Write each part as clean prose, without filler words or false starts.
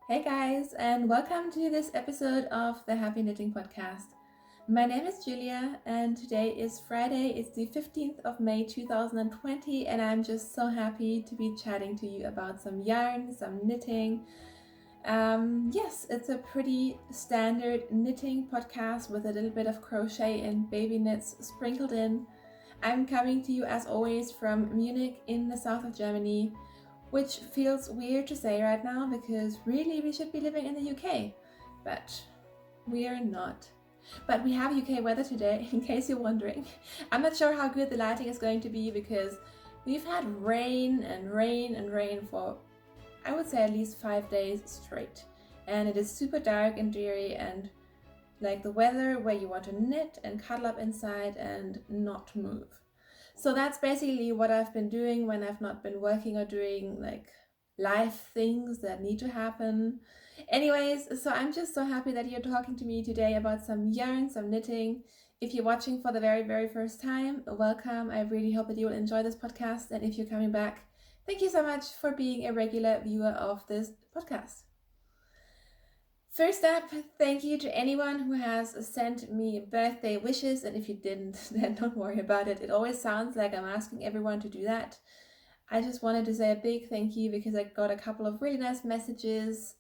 Hey guys, and welcome to this episode of the Happy Knitting Podcast. My name is Julia, and today is Friday. It's the 15th of May 2020, and I'm just so happy to be chatting to you about some yarn, some knitting. Yes, it's a pretty standard knitting podcast with a little bit of crochet and baby knits sprinkled in. I'm coming to you as always from Munich in the south of Germany, which feels weird to say right now because really we should be living in the UK, but we are not. But we have UK weather today, in case you're wondering. I'm not sure how good the lighting is going to be because we've had rain and rain and rain for, I would say, at least 5 days straight. And it is super dark and dreary and like the weather where you want to knit and cuddle up inside and not move. So that's basically what I've been doing when I've not been working or doing like life things that need to happen. Anyways, so I'm just so happy that you're talking to me today about some yarn, some knitting. If you're watching for the very, very first time, welcome. I really hope that you will enjoy this podcast. And if you're coming back, thank you so much for being a regular viewer of this podcast. First up, thank you to anyone who has sent me birthday wishes, and if you didn't, then don't worry about it. It always sounds like I'm asking everyone to do that. I just wanted to say a big thank you because I got a couple of really nice messages.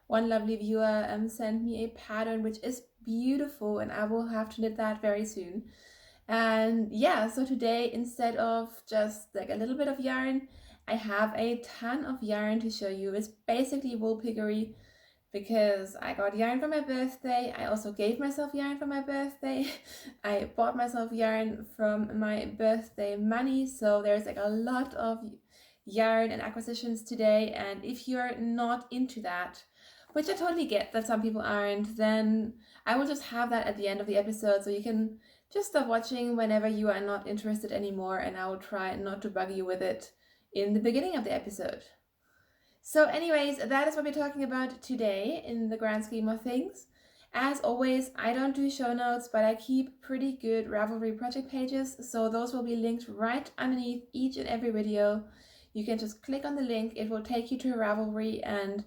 One lovely viewer sent me a pattern which is beautiful, and I will have to knit that very soon. And yeah, so today, instead of just like a little bit of yarn, I have a ton of yarn to show you. It's basically wool piggery, because I got yarn for my birthday. I also gave myself yarn for my birthday. I bought myself yarn from my birthday money. So there's like a lot of yarn and acquisitions today. And if you're not into that, which I totally get that some people aren't, then I will just have that at the end of the episode. So you can just stop watching whenever you are not interested anymore. And I will try not to bug you with it in the beginning of the episode. So anyways, that is what we're talking about today in the grand scheme of things. As always, I don't do show notes, but I keep pretty good Ravelry project pages, so those will be linked right underneath each and every video. You can just click on the link, it will take you to Ravelry, and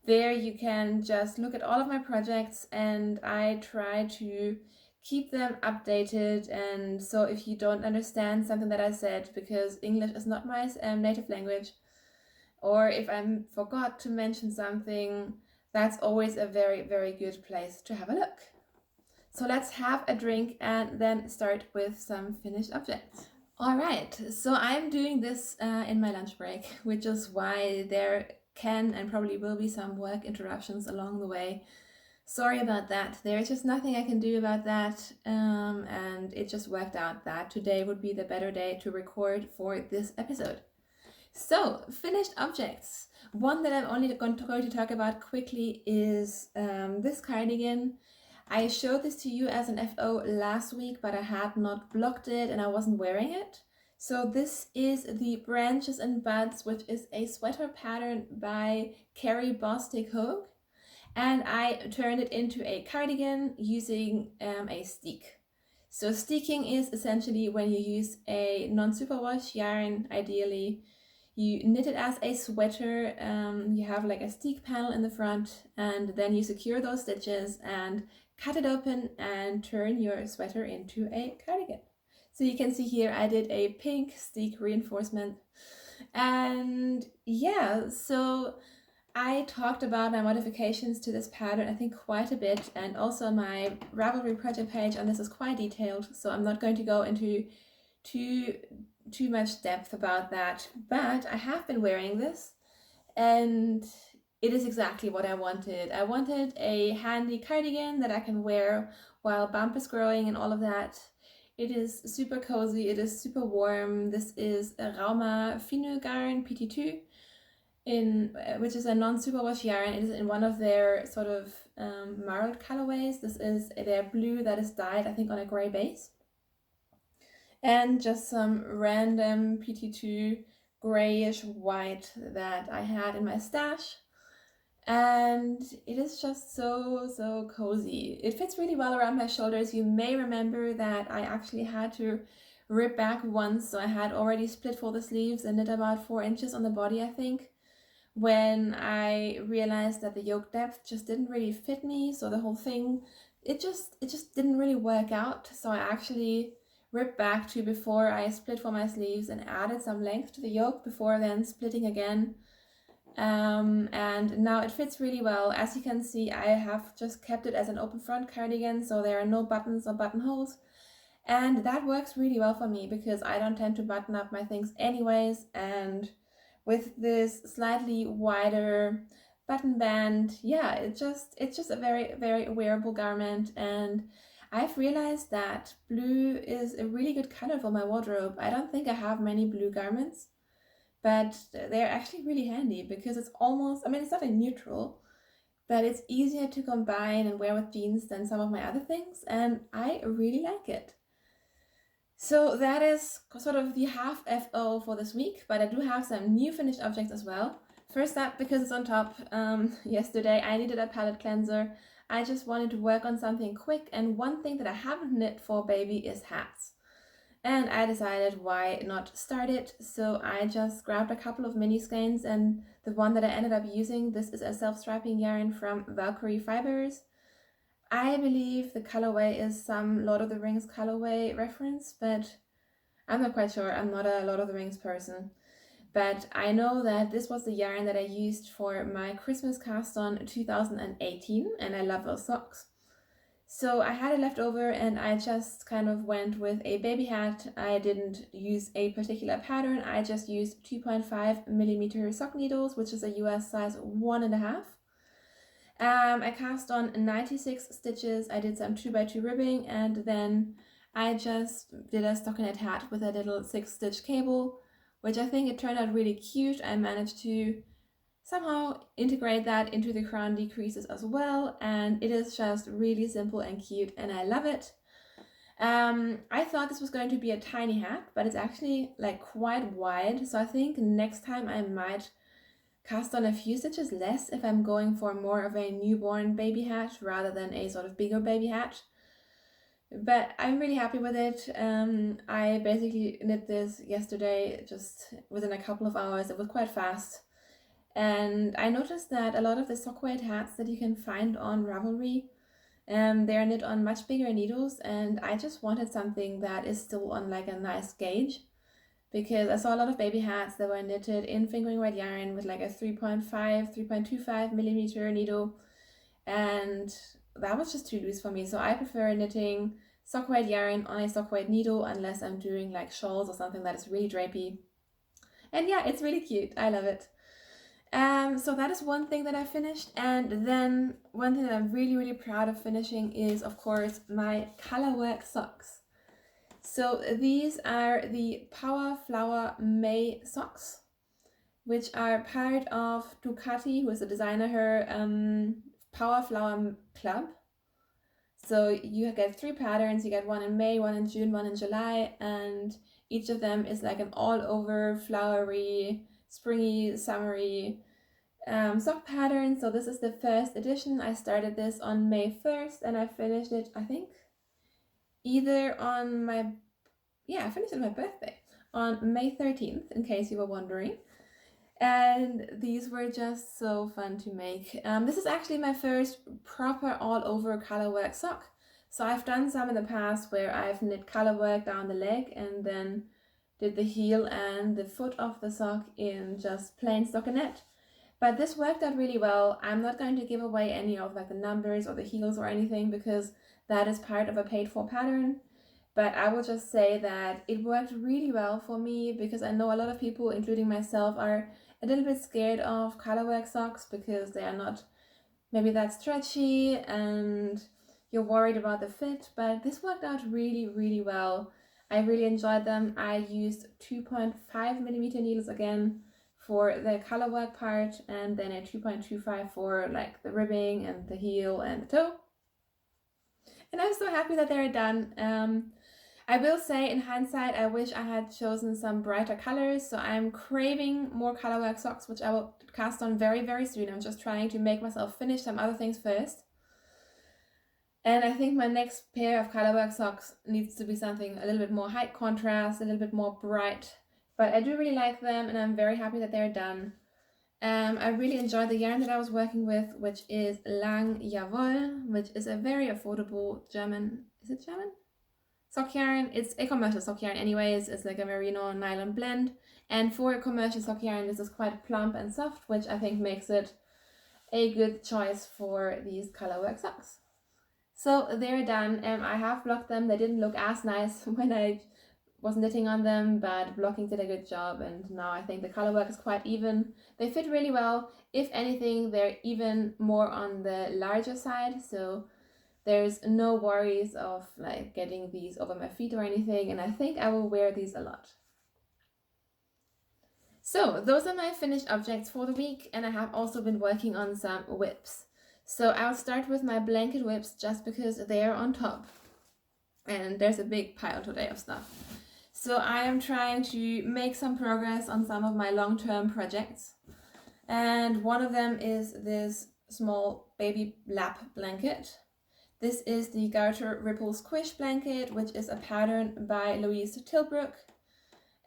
there you can just look at all of my projects, and I try to keep them updated. And so if you don't understand something that I said, because English is not my native language, or if I forgot to mention something, that's always a very, very good place to have a look. So let's have a drink and then start with some finished objects. All right, so I'm doing this in my lunch break, which is why there can and probably will be some work interruptions along the way. Sorry about that. There's just nothing I can do about that, and it just worked out that today would be the better day to record for this episode. So, finished objects. One that I'm only going to talk about quickly is this cardigan. I showed this to you as an FO last week, but I had not blocked it and I wasn't wearing it. So this is the Branches and Buds, which is a sweater pattern by Carrie Bostic Hogue. And I turned it into a cardigan using a steek. So steeking is essentially when you use a non-superwash yarn, ideally. You knit it as a sweater, you have like a steek panel in the front, and then you secure those stitches and cut it open and turn your sweater into a cardigan. So you can see here I did a pink steek reinforcement. And yeah, so I talked about my modifications to this pattern, I think quite a bit, and also my Ravelry project page on this is quite detailed, so I'm not going to go into too much depth about that, but I have been wearing this and it is exactly what I wanted. I wanted a handy cardigan that I can wear while bump is growing and all of that. It is super cozy, it is super warm. This is a Rauma Finu Garn PT2, which is a non-superwash yarn. It is in one of their sort of marled colorways. This is their blue that is dyed, I think, on a gray base. And just some random PT2 grayish white that I had in my stash. And it is just so cozy. It fits really well around my shoulders. You may remember that I actually had to rip back once, so I had already split for the sleeves and knit about 4 inches on the body, I think, when I realized that the yoke depth just didn't really fit me. So the whole thing, it just didn't really work out. So I actually ripped back to before I split for my sleeves and added some length to the yoke before then splitting again. And now it fits really well. As you can see, I have just kept it as an open front cardigan, so there are no buttons or buttonholes. And that works really well for me because I don't tend to button up my things anyways. And with this slightly wider button band, yeah, it's just a very, very wearable garment. And I've realized that blue is a really good color for my wardrobe. I don't think I have many blue garments, but they're actually really handy because it's almost, I mean, it's not a neutral, but it's easier to combine and wear with jeans than some of my other things, and I really like it. So that is sort of the half FO for this week, but I do have some new finished objects as well. First up, because it's on top, yesterday I needed a palette cleanser. I just wanted to work on something quick, and one thing that I haven't knit for baby is hats. And I decided why not start it, so I just grabbed a couple of mini skeins, and the one that I ended up using, this is a self-striping yarn from Valkyrie Fibers. I believe the colorway is some Lord of the Rings colorway reference, but I'm not quite sure. I'm not a Lord of the Rings person. But I know that this was the yarn that I used for my Christmas cast on 2018, and I love those socks. So I had it left over and I just kind of went with a baby hat. I didn't use a particular pattern. I just used 2.5mm sock needles, which is a US size 1.5. I cast on 96 stitches. I did some 2x2 ribbing, and then I just did a stockinette hat with a little 6-stitch cable, which I think it turned out really cute. I managed to somehow integrate that into the crown decreases as well, and it is just really simple and cute, and I love it. I thought this was going to be a tiny hat, but it's actually like quite wide, so I think next time I might cast on a few stitches less if I'm going for more of a newborn baby hat rather than a sort of bigger baby hat. But I'm really happy with it. I basically knit this yesterday, just within a couple of hours. It was quite fast. And I noticed that a lot of the sock weight hats that you can find on Ravelry, they are knit on much bigger needles, and I just wanted something that is still on like a nice gauge, because I saw a lot of baby hats that were knitted in fingering weight yarn with like a 3.25 needle, and that was just too loose for me. So I prefer knitting sock weight yarn on a sock weight needle unless I'm doing like shawls or something that is really drapey. And yeah, it's really cute. I love it. So that is one thing that I finished, and then one thing that I'm really, really proud of finishing is, of course, my colorwork socks. So these are the Power Flower May socks, which are part of Ducati, who is the designer, her Power Flower Club. So you get 3 patterns. You get one in May, one in June, one in July, and each of them is like an all-over flowery, springy, summery sock pattern. So this is the first edition. I started this on May 1st and I finished it, I think, either on my, I finished it on my birthday on May 13th, in case you were wondering. And these were just so fun to make. This is actually my first proper all-over colorwork sock. So I've done some in the past where I've knit colorwork down the leg and then did the heel and the foot of the sock in just plain stockinette. But this worked out really well. I'm not going to give away any of like the numbers or the heels or anything because that is part of a paid for pattern. But I will just say that it worked really well for me because I know a lot of people, including myself, are a little bit scared of colorwork socks because they are not maybe that stretchy and you're worried about the fit. But this worked out really, really well. I really enjoyed them. I used 2.5mm needles again for the colorwork part, and then a 2.25 for like the ribbing and the heel and the toe. And I'm so happy that they're done. I will say, in hindsight, I wish I had chosen some brighter colors, so I'm craving more colorwork socks, which I will cast on very, very soon. I'm just trying to make myself finish some other things first. And I think my next pair of colorwork socks needs to be something a little bit more high contrast, a little bit more bright. But I do really like them, and I'm very happy that they're done. I really enjoyed the yarn that I was working with, which is Lang Jawohl, which is a very affordable German, is it German? Sock yarn. It's a commercial sock yarn anyways. It's like a merino nylon blend. And for a commercial sock yarn, this is quite plump and soft, which I think makes it a good choice for these colorwork socks. So they're done. I have blocked them. They didn't look as nice when I was knitting on them, but blocking did a good job, and now I think the colorwork is quite even. They fit really well. If anything, they're even more on the larger side, so there's no worries of like getting these over my feet or anything, and I think I will wear these a lot. So those are my finished objects for the week, and I have also been working on some whips. So I'll start with my blanket whips just because they are on top, and there's a big pile today of stuff. So I am trying to make some progress on some of my long-term projects, and one of them is this small baby lap blanket. This is the Garter Ripple Squish blanket, which is a pattern by Louise Tilbrook,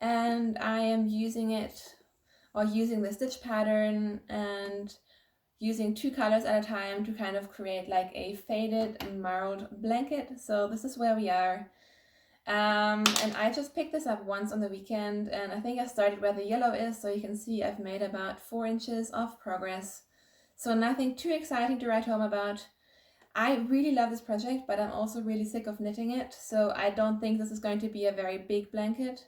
and I am using it, or using the stitch pattern and using 2 colors at a time to kind of create like a faded marled blanket. So this is where we are. And I just picked this up once on the weekend, and I think I started where the yellow is, so you can see I've made about 4 inches of progress. So nothing too exciting to write home about. I really love this project, but I'm also really sick of knitting it, so I don't think this is going to be a very big blanket.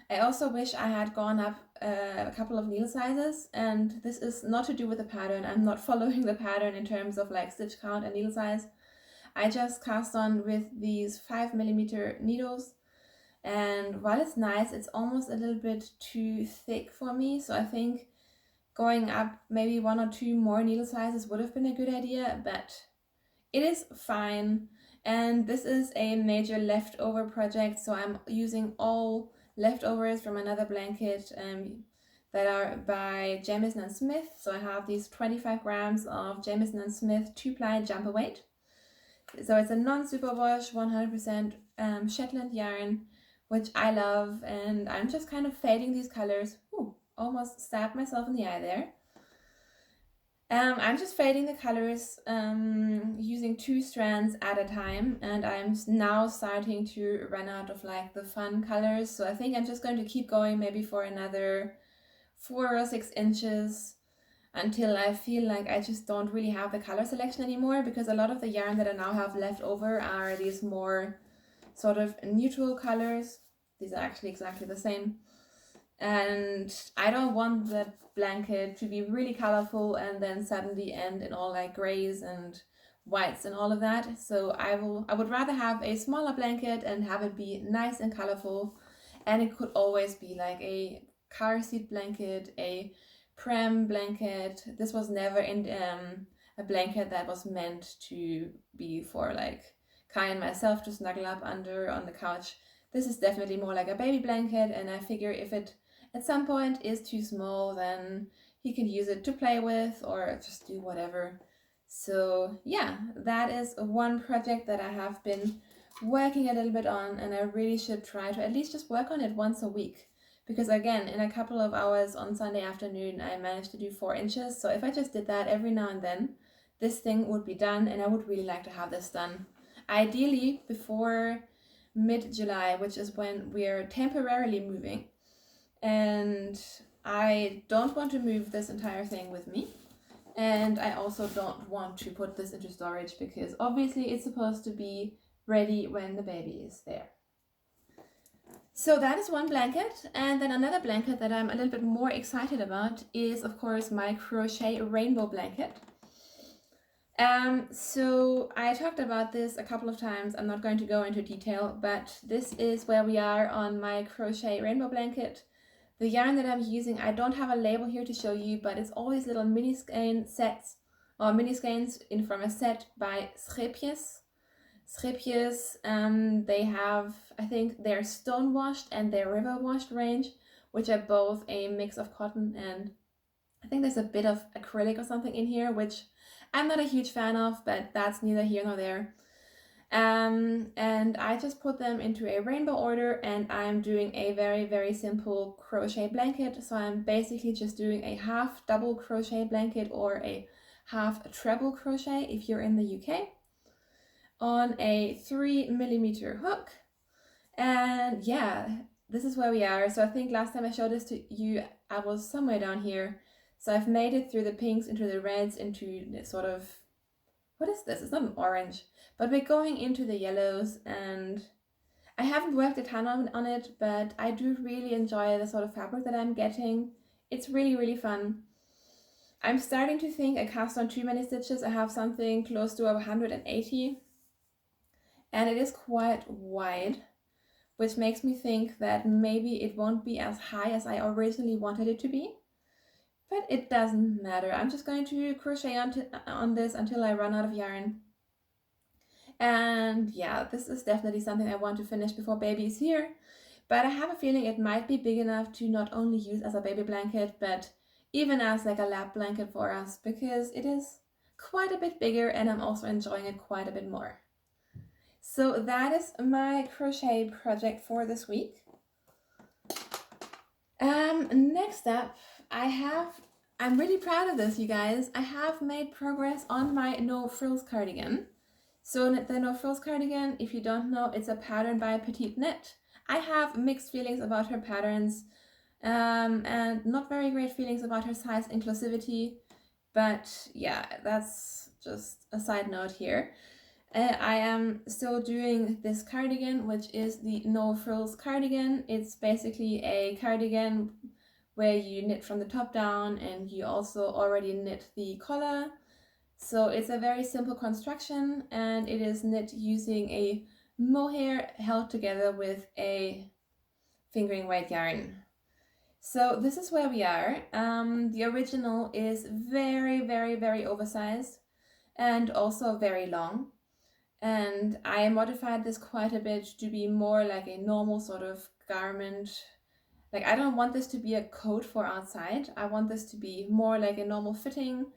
I also wish I had gone up a couple of needle sizes, and this is not to do with the pattern. I'm not following the pattern in terms of like stitch count and needle size. I just cast on with these 5mm needles, and while it's nice, it's almost a little bit too thick for me, so I think going up maybe 1 or 2 more needle sizes would have been a good idea, but it is fine. And this is a major leftover project, so I'm using all leftovers from another blanket that are by Jamieson and Smith. So I have these 25 grams of Jamieson and Smith 2-ply jumper weight. So it's a non-superwash 100% Shetland yarn, which I love, and I'm just kind of fading these colors. Ooh, almost stabbed myself in the eye there. I'm just fading the colors using 2 strands at a time, and I'm now starting to run out of like the fun colors, so I think I'm just going to keep going maybe for another 4 or 6 inches until I feel like I just don't really have the color selection anymore, because a lot of the yarn that I now have left over are these more sort of neutral colors. These are actually exactly the same. And I don't want the blanket to be really colorful and then suddenly end in all like grays and whites and all of that. So I would rather have a smaller blanket and have it be nice and colorful. And it could always be like a car seat blanket, a pram blanket. This was never in a blanket that was meant to be for like Kai and myself to snuggle up under on the couch. This is definitely more like a baby blanket, and I figure if it at some point is too small, then he can use it to play with or just do whatever. So yeah, that is one project that I have been working a little bit on, and I really should try to at least just work on it once a week, because again, in a couple of hours on Sunday afternoon I managed to do 4 inches. So if I just did that every now and then, this thing would be done, and I would really like to have this done ideally before mid-July, which is when we're temporarily moving. And I don't want to move this entire thing with me, and I also don't want to put this into storage, because obviously it's supposed to be ready when the baby is there. So that is one blanket, and then another blanket that I'm a little bit more excited about is of course my crochet rainbow blanket. So I talked about this a couple of times. I'm not going to go into detail, but this is where we are on my crochet rainbow blanket. The yarn that I'm using, I don't have a label here to show you, but it's always little mini skein sets, or mini skeins in from a set by Schepjes. Schepjes, they have, I think they're stone washed and they're river washed range, which are both a mix of cotton and I think there's a bit of acrylic or something in here, which I'm not a huge fan of, but that's neither here nor there. And I just put them into a rainbow order, and I'm doing a very, very simple crochet blanket. So I'm basically just doing a half double crochet blanket or a half treble crochet if you're in the UK on a 3mm hook. And yeah, this is where we are. So I think last time I showed this to you, I was somewhere down here. So I've made it through the pinks, into the reds, into the sort of, what is this? It's not an orange, but we're going into the yellows, and I haven't worked a ton on it, but I do really enjoy the sort of fabric that I'm getting. It's really, really fun. I'm starting to think I cast on too many stitches. I have something close to 180, and it is quite wide, which makes me think that maybe it won't be as high as I originally wanted it to be. But it doesn't matter. I'm just going to crochet on this until I run out of yarn. And yeah, this is definitely something I want to finish before baby is here. But I have a feeling it might be big enough to not only use as a baby blanket, but even as like a lap blanket for us, because it is quite a bit bigger and I'm also enjoying it quite a bit more. So that is my crochet project for this week. Next up, I'm really proud of this, you guys. I have made progress on my No Frills cardigan. So the No Frills cardigan, if you don't know, it's a pattern by Petite Knit. I have mixed feelings about her patterns, and not very great feelings about her size inclusivity, but yeah, that's just a side note here. I am still doing this cardigan, which is the No Frills cardigan. It's basically a cardigan where you knit from the top down, and you also already knit the collar. So it's a very simple construction, and it is knit using a mohair held together with a fingering weight yarn. So this is where we are. The original is very, very, very oversized and also very long. And I modified this quite a bit to be more like a normal sort of garment. Like, I don't want this to be a coat for outside. I want this to be more like a normal fitting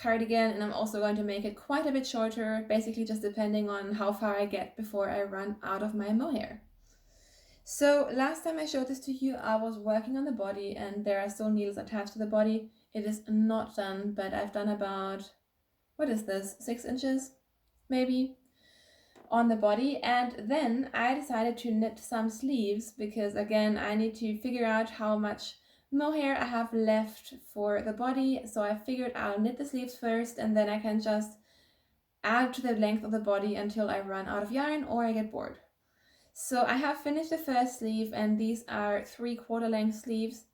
cardigan, and I'm also going to make it quite a bit shorter, basically just depending on how far I get before I run out of my mohair. So last time I showed this to you, I was working on the body, and there are still needles attached to the body. It is not done, but I've done about, what is this, 6 inches maybe on the body. And then I decided to knit some sleeves, because again, I need to figure out how much mohair I have left for the body. So I figured I'll knit the sleeves first, and then I can just add to the length of the body until I run out of yarn or I get bored. So I have finished the first sleeve, and these are 3/4 length sleeves.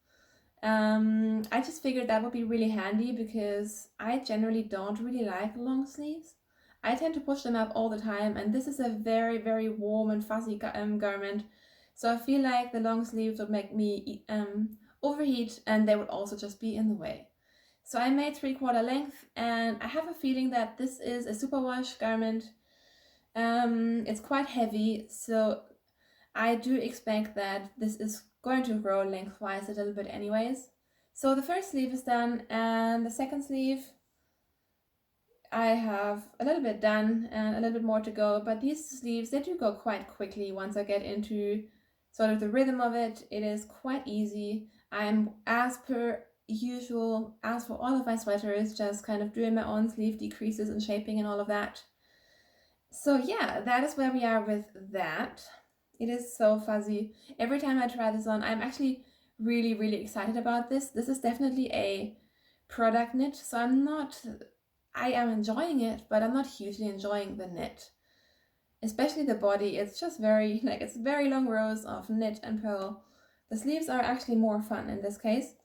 I just figured that would be really handy, because I generally don't really like long sleeves. I tend to push them up all the time, and this is a very, very warm and fuzzy garment. So I feel like the long sleeves would make me overheat, and they would also just be in the way. So I made 3/4 length, and I have a feeling that this is a superwash garment. It's quite heavy, so I do expect that this is going to grow lengthwise a little bit anyways. So the first sleeve is done, and the second sleeve I have a little bit done and a little bit more to go, but these sleeves, they do go quite quickly once I get into sort of the rhythm of it. It is quite easy. I'm, as per usual, as for all of my sweaters, just kind of doing my own sleeve decreases and shaping and all of that. So yeah, that is where we are with that. It is so fuzzy. Every time I try this on, I'm actually really, really excited about this. This is definitely a product knit, so I am enjoying it, but I'm not hugely enjoying the knit. Especially the body, it's just very, like, it's very long rows of knit and purl. The sleeves are actually more fun in this case.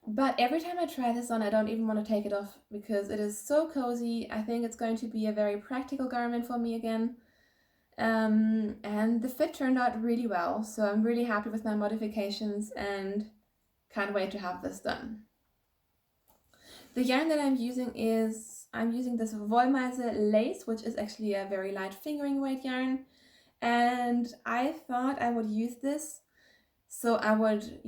But every time I try this on, I don't even want to take it off, because it is so cozy. I think it's going to be a very practical garment for me again. And the fit turned out really well, so I'm really happy with my modifications and can't wait to have this done. The yarn that I'm using is, this Wollmeise lace, which is actually a very light fingering weight yarn, and I thought I would use this, so I would,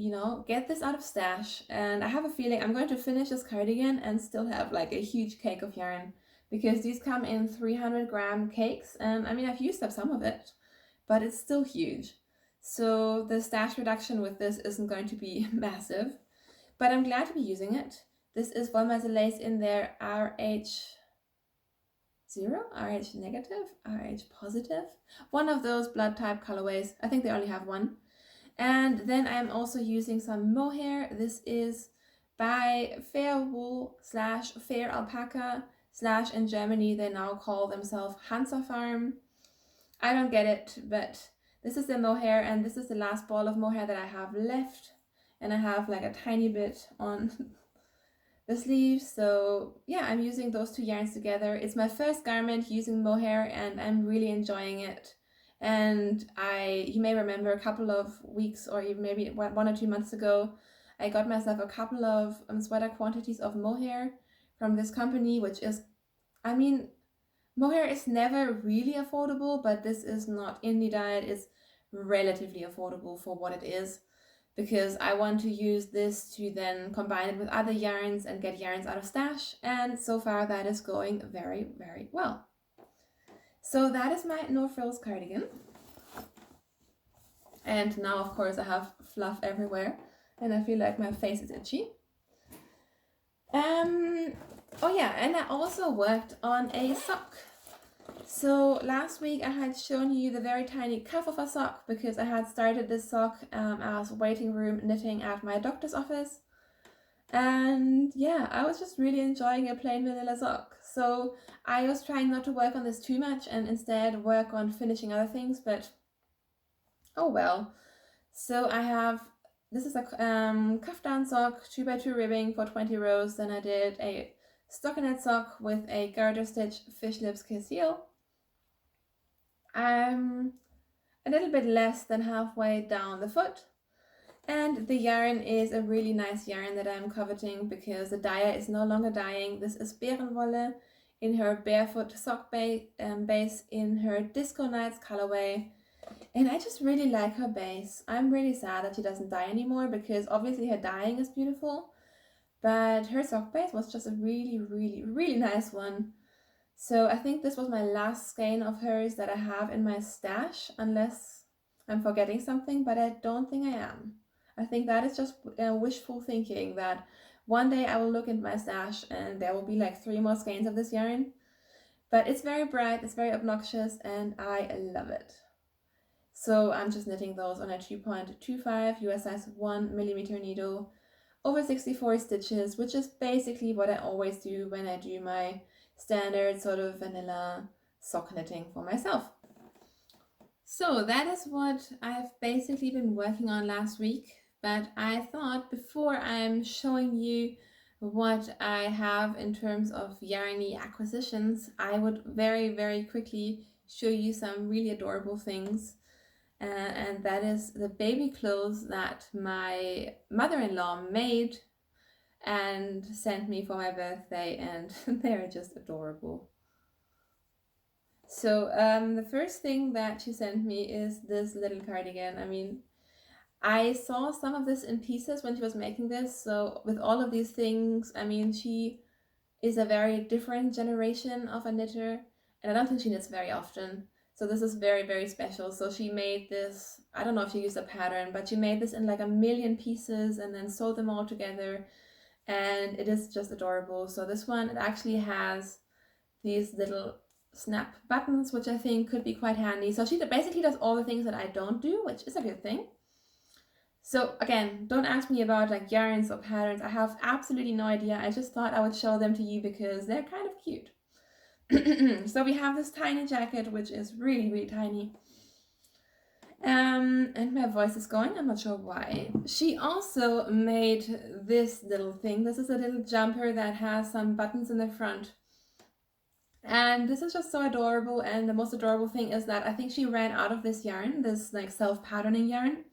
get this out of stash, and I have a feeling I'm going to finish this cardigan and still have like a huge cake of yarn, because these come in 300-gram cakes, and I mean, I've used up some of it, but it's still huge. So the stash reduction with this isn't going to be massive, but I'm glad to be using it. This is Wollmeise lace in their RH0, RH negative, RH positive, one of those blood type colorways. I think they only have one. And then I'm also using some mohair. This is by Fair Wool / Fair Alpaca / in Germany they now call themselves Hansa Farm. I don't get it, but this is the mohair, and this is the last ball of mohair that I have left, and I have like a tiny bit on the sleeves. So yeah, I'm using those two yarns together. It's my first garment using mohair, and I'm really enjoying it. And you may remember a couple of weeks or even maybe 1 or 2 months ago, I got myself a couple of sweater quantities of mohair from this company, which is, I mean, mohair is never really affordable, but this is not indie dyed. It's relatively affordable for what it is, because I want to use this to then combine it with other yarns and get yarns out of stash, and so far that is going very, very well. So that is my no frills cardigan. And now, of course, I have fluff everywhere, and I feel like my face is itchy. Oh yeah, and I also worked on a sock. So last week I had shown you the very tiny cuff of a sock, because I had started this sock as waiting room knitting at my doctor's office. And yeah, I was just really enjoying a plain vanilla sock. So I was trying not to work on this too much and instead work on finishing other things, but oh well. So I have, this is a cuff down sock, 2x2 ribbing for 20 rows. Then I did a stockinette sock with a garter stitch fish lips kiss heel. I'm a little bit less than halfway down the foot. And the yarn is a really nice yarn that I'm coveting, because the dyer is no longer dyeing. This is Bärenwolle in her barefoot sock base in her Disco Nights colorway. And I just really like her base. I'm really sad that she doesn't dye anymore, because obviously her dyeing is beautiful, but her sock base was just a really, really, really nice one. So I think this was my last skein of hers that I have in my stash, unless I'm forgetting something, but I don't think I am. I think that is just wishful thinking, that one day I will look into my stash and there will be like 3 more skeins of this yarn. But it's very bright, it's very obnoxious, and I love it. So I'm just knitting those on a 2.25 US size 1mm needle over 64 stitches, which is basically what I always do when I do my standard sort of vanilla sock knitting for myself. So that is what I've basically been working on last week. But I thought, before I'm showing you what I have in terms of yarny acquisitions, I would very, very quickly show you some really adorable things. And that is the baby clothes that my mother-in-law made and sent me for my birthday, and they're just adorable. So the first thing that she sent me is this little cardigan. I mean, I saw some of this in pieces when she was making this. So with all of these things, I mean, she is a very different generation of a knitter, and I don't think she knits very often. So this is very, very special. So she made this, I don't know if she used a pattern, but she made this in like 1,000,000 pieces and then sewed them all together. And it is just adorable. So this one, it actually has these little snap buttons, which I think could be quite handy. So she basically does all the things that I don't do, which is a good thing. So again, don't ask me about like yarns or patterns. I have absolutely no idea. I just thought I would show them to you because they're kind of cute. So we have this tiny jacket, which is really, really tiny. And my voice is going, I'm not sure why. She also made this little thing. This is a little jumper that has some buttons in the front. And this is just so adorable. And the most adorable thing is that I think she ran out of this yarn, this like self-patterning yarn.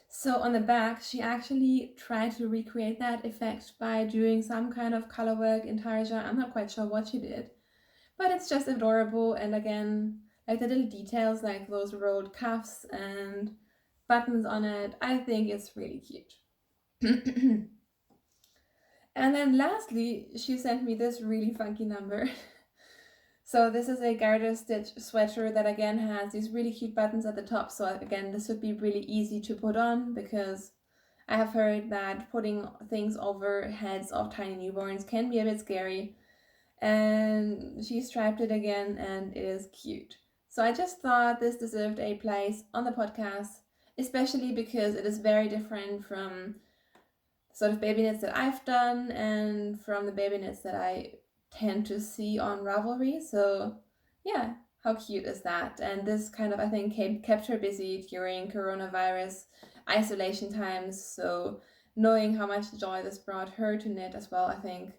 So on the back, she actually tried to recreate that effect by doing some kind of color work in tarja. I'm not quite sure what she did, but it's just adorable. And again, like the little details, like those rolled cuffs and buttons on it, I think it's really cute. And then lastly, she sent me this really funky number. So this is a Garter stitch sweater that again has these really cute buttons at the top. So again, this would be really easy to put on because I have heard that putting things over heads of tiny newborns can be a bit scary. And she striped it again and it is cute. So I just thought this deserved a place on the podcast, especially because it is very different from sort of baby knits that I've done and from the baby knits that I tend to see on Ravelry. So yeah, how cute is that? And this kind of, I think, kept her busy during coronavirus isolation times. So knowing how much joy this brought her to knit as well, I think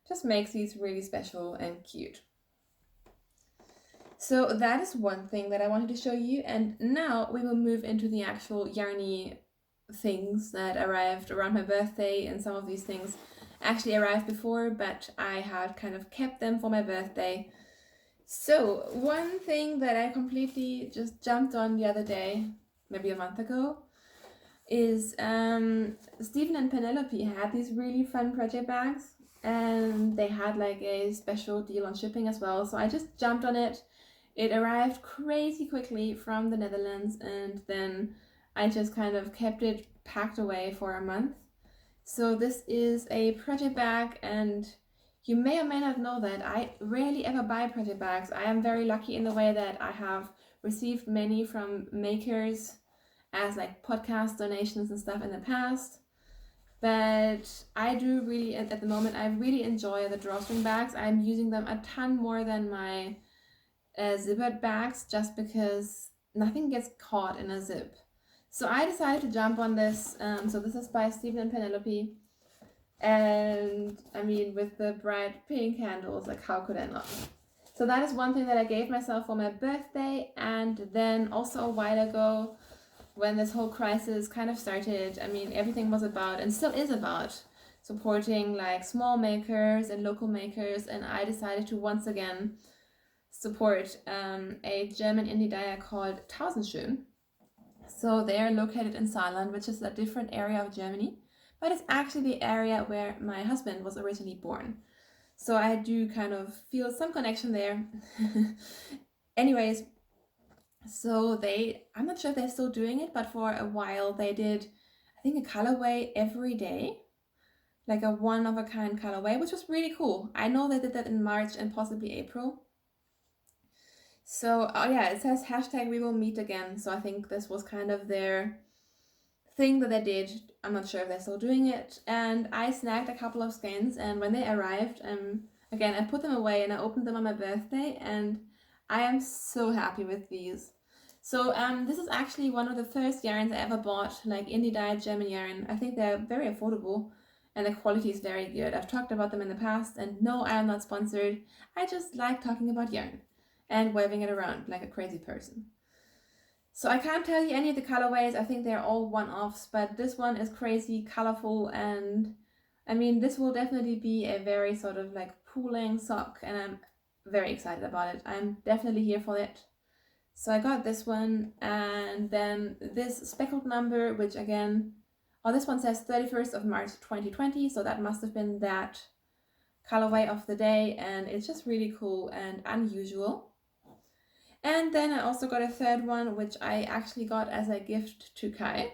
just makes these really special and cute. So that is one thing that I wanted to show you, and now we will move into the actual yarny things that arrived around my birthday, and some of these things actually arrived before, but I had kind of kept them for my birthday. So one thing that I completely just jumped on the other day, maybe a month ago, is Stephen and Penelope had these really fun project bags, and they had like a special deal on shipping as well, so I just jumped on it. It arrived crazy quickly from the Netherlands, and then I just kind of kept it packed away for a month. So this is a project bag, and you may or may not know that I rarely ever buy project bags. I am very lucky in the way that I have received many from makers as like podcast donations and stuff in the past. But I do really, at the moment, I really enjoy the drawstring bags. I'm using them a ton more than my zippered bags, just because nothing gets caught in a zip. So I decided to jump on this. So this is by Stephen and Penelope, and I mean, with the bright pink handles, like how could I not? So that is one thing that I gave myself for my birthday. And then also a while ago, when this whole crisis kind of started, I mean, everything was about, and still is about, supporting like small makers and local makers, and I decided to once again support a German indie dyer called Tausendschön. So they are located in Saarland, which is a different area of Germany, but it's actually the area where my husband was originally born. So I do kind of feel some connection there. Anyways, so I'm not sure if they're still doing it, but for a while they did, I think, a colorway every day, like a one-of-a-kind colorway, which was really cool. I know they did that in March and possibly April. So, oh yeah, it says hashtag we will meet again. So I think this was kind of their thing that they did. I'm not sure if they're still doing it. And I snagged a couple of skeins, and when they arrived, again, I put them away and I opened them on my birthday, and I am so happy with these. So this is actually one of the first yarns I ever bought, like indie dyed German yarn. I think they're very affordable and the quality is very good. I've talked about them in the past, and no, I am not sponsored. I just like talking about yarn and waving it around like a crazy person. So I can't tell you any of the colorways. I think they're all one-offs, but this one is crazy colorful, and I mean, this will definitely be a very sort of like pooling sock, and I'm very excited about it. I'm definitely here for it. So I got this one, and then this speckled number, which again, oh, this one says 31st of March 2020, so that must have been that colorway of the day, and it's just really cool and unusual. And then I also got a third one, which I actually got as a gift to Kai.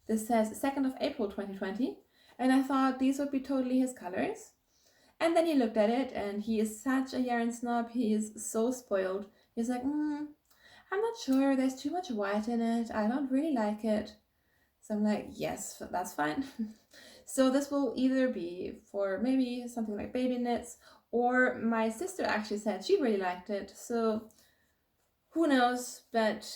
This says 2nd of April 2020, and I thought these would be totally his colors. And then he looked at it, and he is such a yarn snob. He is so spoiled. He's like, I'm not sure, there's too much white in it. I don't really like it. So I'm like, yes, that's fine. So this will either be for maybe something like baby knits, or my sister actually said she really liked it. So who knows, but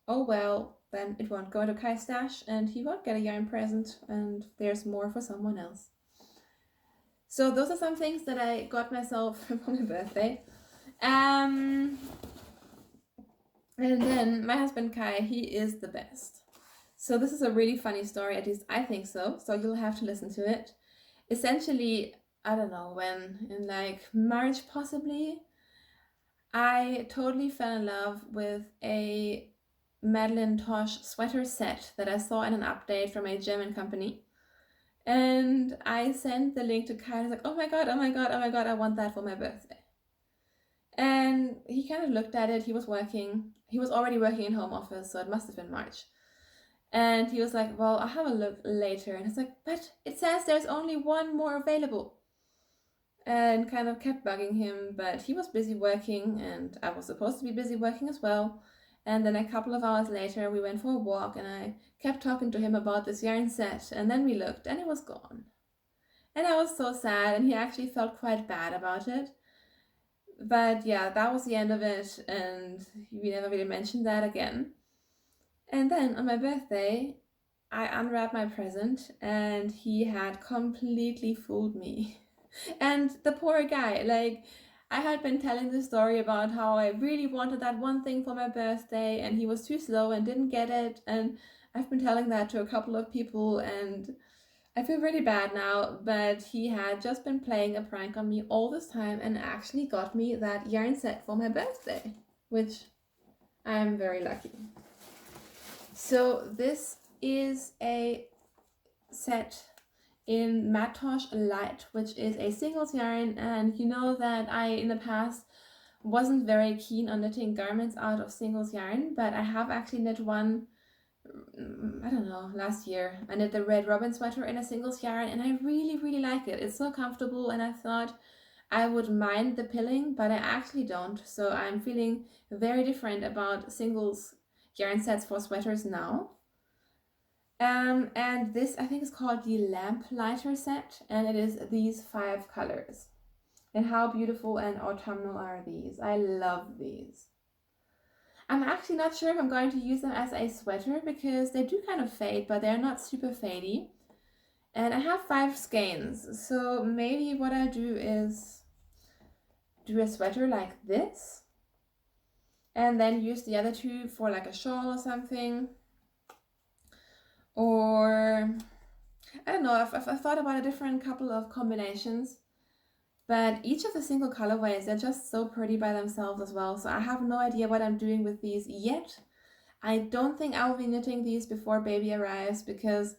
oh well, then it won't go into Kai's stash and he won't get a yarn present, and there's more for someone else. So those are some things that I got myself for my birthday. And then my husband Kai, he is the best. So this is a really funny story, at least I think so. So you'll have to listen to it. Essentially, I don't know when, in like March possibly, I totally fell in love with a Madeline Tosh sweater set that I saw in an update from a German company. And I sent the link to Kai. I was like, oh my god, I want that for my birthday. And he kind of looked at it. He was already working in home office, so it must have been March. And he was like, well, I'll have a look later. And I was like, but it says there's only one more available. And kind of kept bugging him, but he was busy working and I was supposed to be busy working as well. And then a couple of hours later we went for a walk and I kept talking to him about this yarn set, and then we looked and it was gone. And I was so sad, and he actually felt quite bad about it. But yeah, that was the end of it, and we never really mentioned that again. And then on my birthday, I unwrapped my present and he had completely fooled me. And the poor guy, like, I had been telling the story about how I really wanted that one thing for my birthday and he was too slow and didn't get it. And I've been telling that to a couple of people and I feel really bad now, but he had just been playing a prank on me all this time and actually got me that yarn set for my birthday, which I am very lucky. So this is a set in Mattosh Light, which is a singles yarn, and you know that I in the past wasn't very keen on knitting garments out of singles yarn, but I have actually knit one, I don't know, last year. I knit the Red Robin sweater in a singles yarn and I really like it. It's so comfortable, and I thought I would mind the pilling, but I actually don't. So I'm feeling very different about singles yarn sets for sweaters now. And this I think is called the Lamplighter set, and it is these 5 colors. And how beautiful and autumnal are these? I love these. I'm actually not sure if I'm going to use them as a sweater because they do kind of fade, but they're not super fadey. And I have 5 skeins, so maybe what I'll do is do a sweater like this and then use the other 2 for like a shawl or something. Or I don't know, I've thought about a different couple of combinations, but each of the single colorways, they're just so pretty by themselves as well. So I have no idea what I'm doing with these yet. I don't think I will be knitting these before baby arrives, because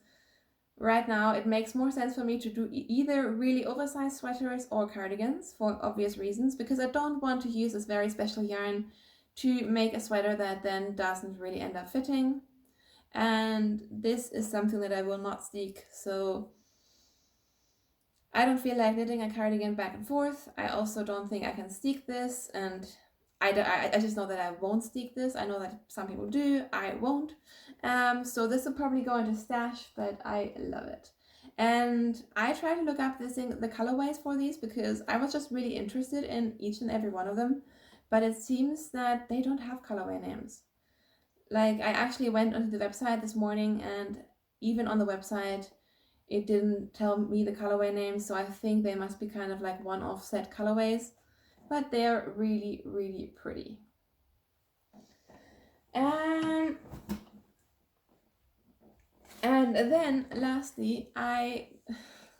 right now it makes more sense for me to do either really oversized sweaters or cardigans for obvious reasons, because I don't want to use this very special yarn to make a sweater that then doesn't really end up fitting. And this is something that I will not steek, so I don't feel like knitting a cardigan back and forth. I also don't think I can steek this, and I just know that I won't steek this. I know that some people do, I won't. So this will probably go into stash, but I love it. And I tried to look up the colorways for these because I was just really interested in each and every one of them, but it seems that they don't have colorway names. Like, I actually went onto the website this morning, and even on the website it didn't tell me the colorway names, so I think they must be kind of like one-off set colorways, but they're really pretty. And then lastly,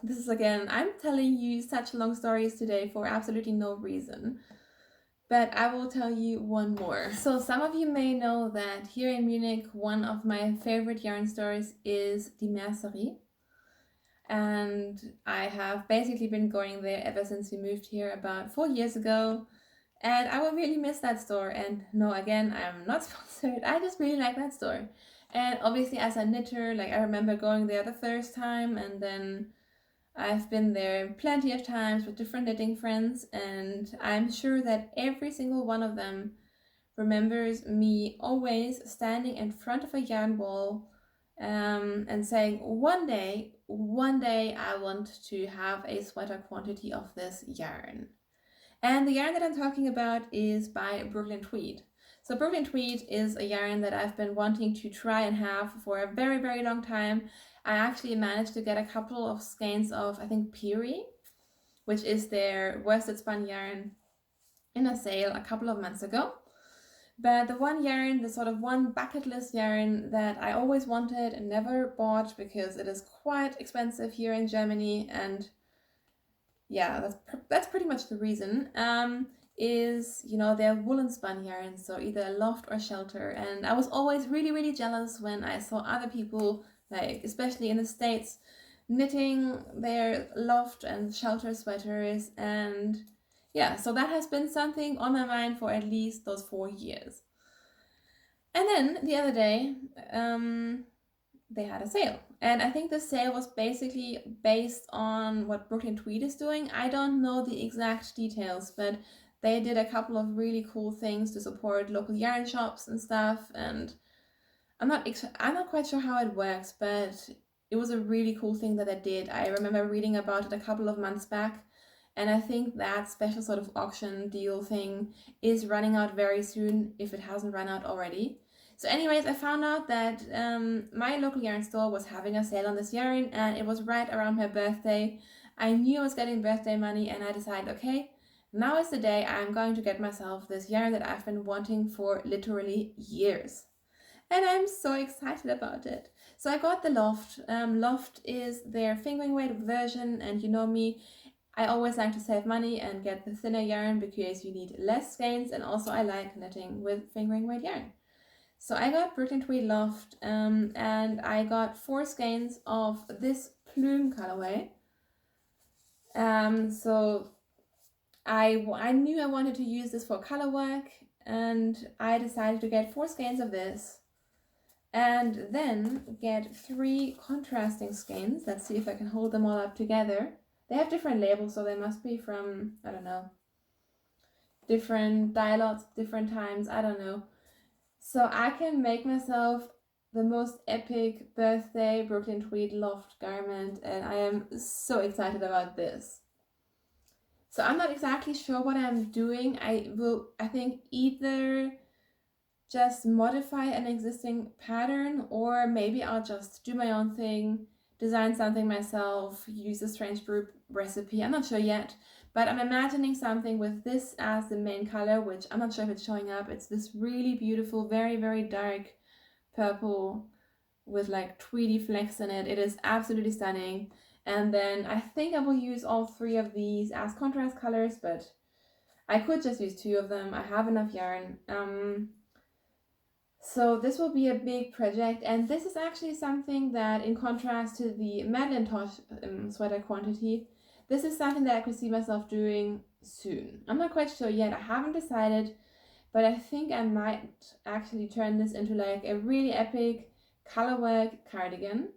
this is again, I'm telling you such long stories today for absolutely no reason, but I will tell you one more. So some of you may know that here in Munich, one of my favorite yarn stores is Die Mercerie. And I have basically been going there ever since we moved here about 4 years ago. And I will really miss that store. And no, again, I'm not sponsored. I just really like that store. And obviously as a knitter, like, I remember going there the first time, and then I've been there plenty of times with different knitting friends, and I'm sure that every single one of them remembers me always standing in front of a yarn wall and saying, one day I want to have a sweater quantity of this yarn. And the yarn that I'm talking about is by Brooklyn Tweed. So Brooklyn Tweed is a yarn that I've been wanting to try and have for a very long time. I actually managed to get a couple of skeins of, I think, Piggery, which is their worsted spun yarn, in a sale a couple of months ago. But the one yarn, the sort of one bucket list yarn that I always wanted and never bought because it is quite expensive here in Germany, and yeah, that's pretty much the reason, is, you know, their woolen spun yarn, so either loft or shelter. And I was always really jealous when I saw other people, like especially in the States, knitting their loft and shelter sweaters. And yeah, so that has been something on my mind for at least those 4 years. And then the other day, they had a sale. And I think the sale was basically based on what Brooklyn Tweed is doing. I don't know the exact details, but they did a couple of really cool things to support local yarn shops and stuff. And I'm not quite sure how it works, but it was a really cool thing that they did. I remember reading about it a couple of months back. And I think that special sort of auction deal thing is running out very soon, if it hasn't run out already. So anyways, I found out that my local yarn store was having a sale on this yarn, and it was right around my birthday. I knew I was getting birthday money, and I decided, okay, now is the day I'm going to get myself this yarn that I've been wanting for literally years. And I'm so excited about it. So I got the Loft. Loft is their fingering weight version, and you know me, I always like to save money and get the thinner yarn because you need less skeins, and also I like knitting with fingering weight yarn. So I got Brooklyn Tweed Loft, and I got 4 skeins of this plume colorway. So I knew I wanted to use this for color work, and I decided to get 4 skeins of this, and then get 3 contrasting skeins. Let's see if I can hold them all up together. They have different labels, so they must be from, I don't know, different dialogues, different times, I don't know. So I can make myself the most epic birthday Brooklyn Tweed Loft garment, and I am so excited about this. So I'm not exactly sure what I'm doing. I think either just modify an existing pattern, or maybe I'll just do my own thing, design something myself, use a strange brew recipe. I'm not sure yet, but I'm imagining something with this as the main color, which I'm not sure if it's showing up. It's this really beautiful, very, very dark purple with like tweedy flecks in it. It is absolutely stunning. And then I think I will use all 3 of these as contrast colors, but I could just use 2 of them. I have enough yarn. So this will be a big project, and this is actually something that, in contrast to the Madeline Tosh sweater quantity, this is something that I could see myself doing soon. I'm not quite sure yet, I haven't decided, but I think I might actually turn this into like a really epic colorwork cardigan.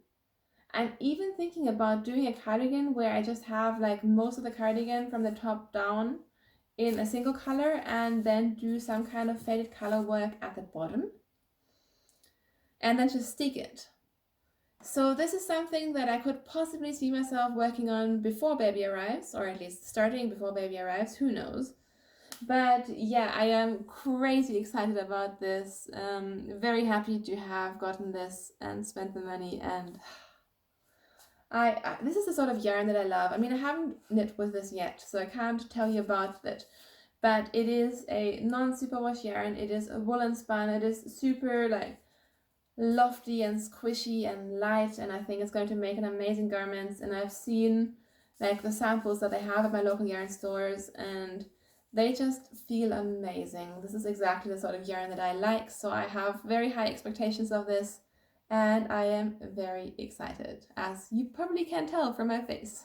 I'm even thinking about doing a cardigan where I just have like most of the cardigan from the top down in a single color, and then do some kind of faded color work at the bottom, and then just stick it. So this is something that I could possibly see myself working on before baby arrives, or at least starting before baby arrives, who knows. But yeah, I am crazy excited about this. Very happy to have gotten this and spent the money, and this is the sort of yarn that I love. I mean, I haven't knit with this yet, so I can't tell you about it, but it is a non-superwash yarn. It is a woolen spun. It is super like lofty and squishy and light, and I think it's going to make an amazing garments. And I've seen like the samples that they have at my local yarn stores, and they just feel amazing. This is exactly the sort of yarn that I like, so I have very high expectations of this, and I am very excited, as you probably can tell from my face.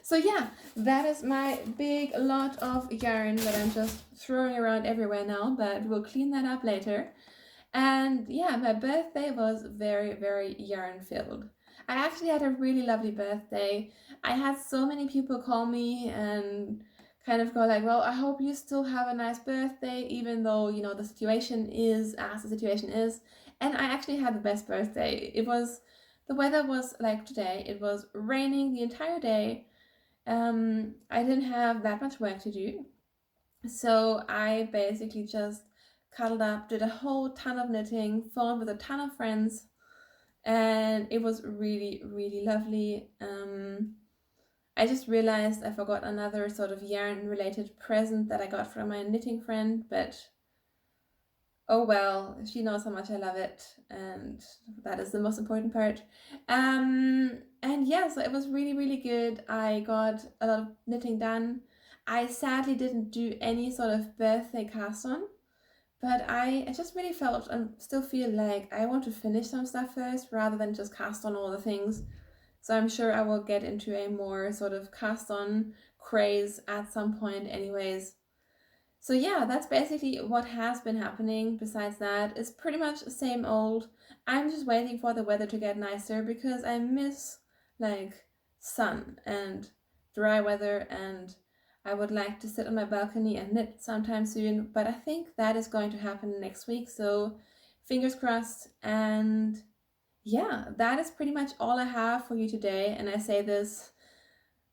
So yeah, that is my big lot of yarn that I'm just throwing around everywhere now, but we'll clean that up later. And yeah, my birthday was very, very yarn filled. I actually had a really lovely birthday. I had so many people call me and kind of go like, well, I hope you still have a nice birthday, even though, you know, the situation is as the situation is. And I actually had the best birthday. The weather was like today, it was raining the entire day. I didn't have that much work to do. So I basically just cuddled up, did a whole ton of knitting, phoned with a ton of friends, and it was really, really lovely. I just realized I forgot another sort of yarn related present that I got from my knitting friend, but oh well, she knows how much I love it, and that is the most important part. And yeah, so it was really, really good. I got a lot of knitting done. I sadly didn't do any sort of birthday cast on, but I just really felt and still feel like I want to finish some stuff first rather than just cast on all the things. So I'm sure I will get into a more sort of cast on craze at some point anyways. So yeah, that's basically what has been happening. Besides that, it's pretty much the same old. I'm just waiting for the weather to get nicer because I miss like sun and dry weather, and I would like to sit on my balcony and knit sometime soon, but I think that is going to happen next week, so fingers crossed. And yeah, that is pretty much all I have for you today, and I say this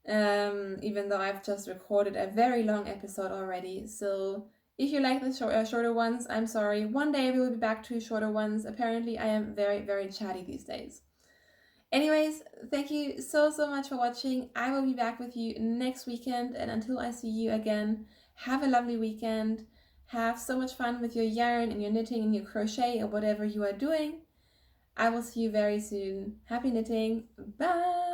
even though I've just recorded a very long episode already. So if you like the shorter ones, I'm sorry. One day we will be back to shorter ones. Apparently I am very, very chatty these days. Anyways, thank you so much for watching. I will be back with you next weekend, and until I see you again, have a lovely weekend. Have so much fun with your yarn and your knitting and your crochet or whatever you are doing. I will see you very soon. Happy knitting. Bye!